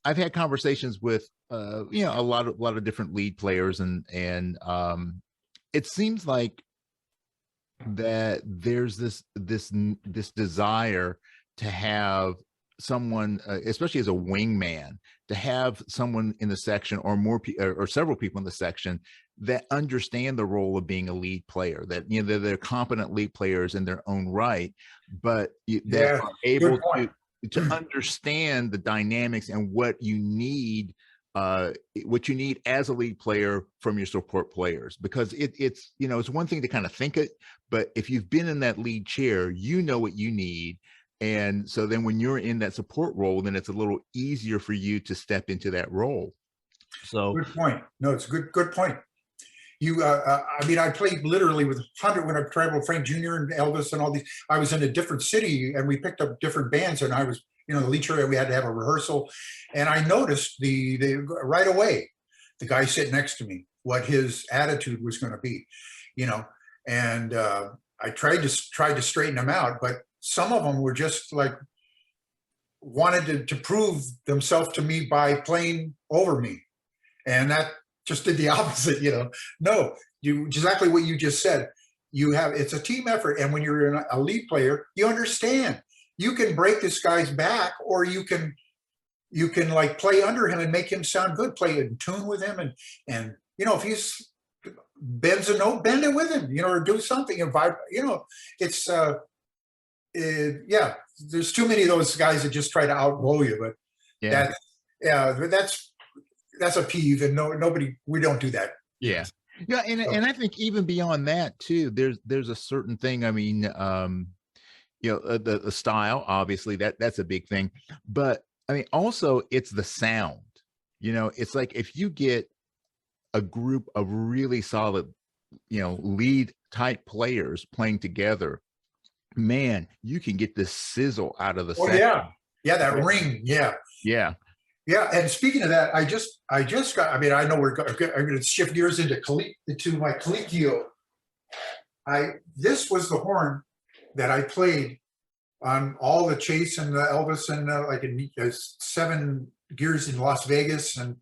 I've had conversations with a lot of different lead players, and it seems like that there's this desire to have someone, especially as a wingman, to have someone in the section or or several people in the section that understand the role of being a lead player, that they're competent lead players in their own right, but that Yeah, are able good point. to understand the dynamics and what you need as a lead player from your support players, because it's one thing to kind of think it, but if you've been in that lead chair, you know what you need. And so then when you're in that support role, then it's a little easier for you to step into that role. So Good point. No, it's a good point. I mean, I played literally with 100 when I traveled with Frank Jr. and Elvis and all these. I was in a different city and we picked up different bands, and I was, the lead chair, we had to have a rehearsal. And I noticed the right away, the guy sitting next to me, what his attitude was going to be, and I tried to straighten him out, but some of them were just like, wanted to prove themselves to me by playing over me. And that just did the opposite, No, exactly what you just said. It's a team effort. And when you're a lead player, you understand you can break this guy's back, or you can like play under him and make him sound good, play in tune with him. And if he's bends a note, bend it with him, or do something and vibe, it's, yeah, there's too many of those guys that just try to outblow you, but yeah, that's a peeve, and we don't do that. yeah. And I think even beyond that too, there's a certain thing. I mean, the style, obviously that's a big thing, but I mean, also it's the sound. It's like if you get a group of really solid, lead type players playing together, man, you can get this sizzle out of the section. Yeah, that ring. Yeah. And speaking of that, I just got. I mean, I know I'm going to shift gears into my Colicchio. This was the horn that I played on all the Chase and the Elvis and like in 7 gears in Las Vegas and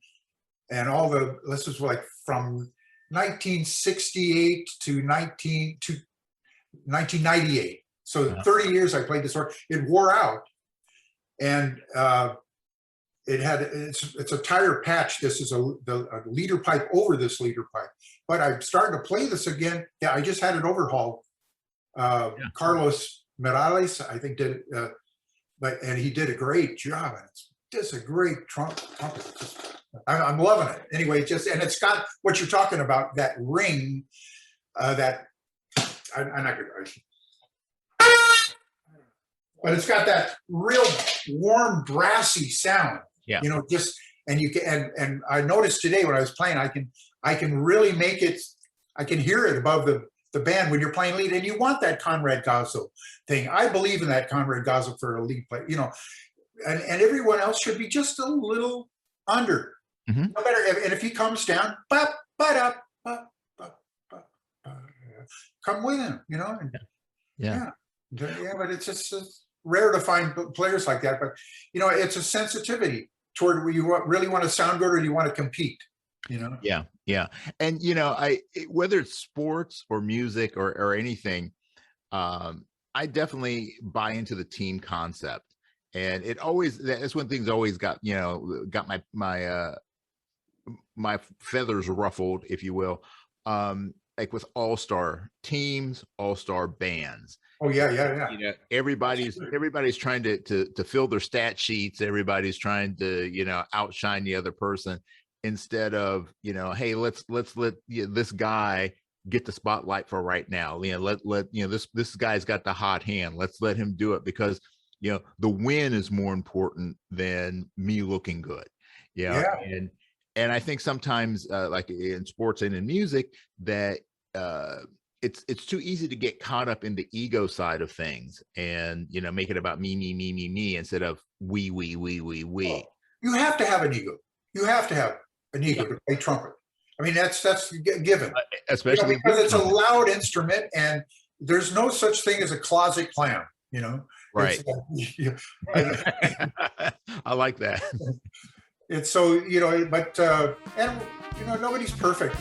all the. This was like from 1968 to 1998. So 30 years I played this horn. It wore out, and it's a tire patch. This is a leader pipe over this leader pipe. But I'm starting to play this again. Yeah, I just had it overhauled. Carlos Morales, I think, did it, and he did a great job. And it's just a great trumpet. I'm loving it. Anyway, and it's got what you're talking about, that ring, that I'm not gonna. But it's got that real warm, brassy sound. Yeah. And you can, and I noticed today when I was playing, I can really make it. I can hear it above the band when you're playing lead, and you want that Conrad Gazzo thing. I believe in that Conrad Gazzo for a lead player. And everyone else should be just a little under. Mm-hmm. No matter, and if he comes down, come with him. Yeah, but it's just rare to find players like that. But it's a sensitivity toward where you really want to sound good or you want to compete. Yeah. And whether it's sports or music or anything, I definitely buy into the team concept, and that's when things always got my feathers ruffled, if you will. Like with all-star teams, all-star bands. Oh yeah. Everybody's trying to fill their stat sheets. Everybody's trying to outshine the other person, instead of hey, let's let this guy get the spotlight for right now. This guy's got the hot hand. Let's let him do it, because the win is more important than me looking good. Yeah. And I think sometimes, like in sports and in music, that it's too easy to get caught up in the ego side of things, and make it about me instead of we. You have to have an ego. You have to have an ego to play trumpet. I mean, that's given, especially because it's a loud instrument, and there's no such thing as a closet clown. Right. I like that. it's so, but and nobody's perfect.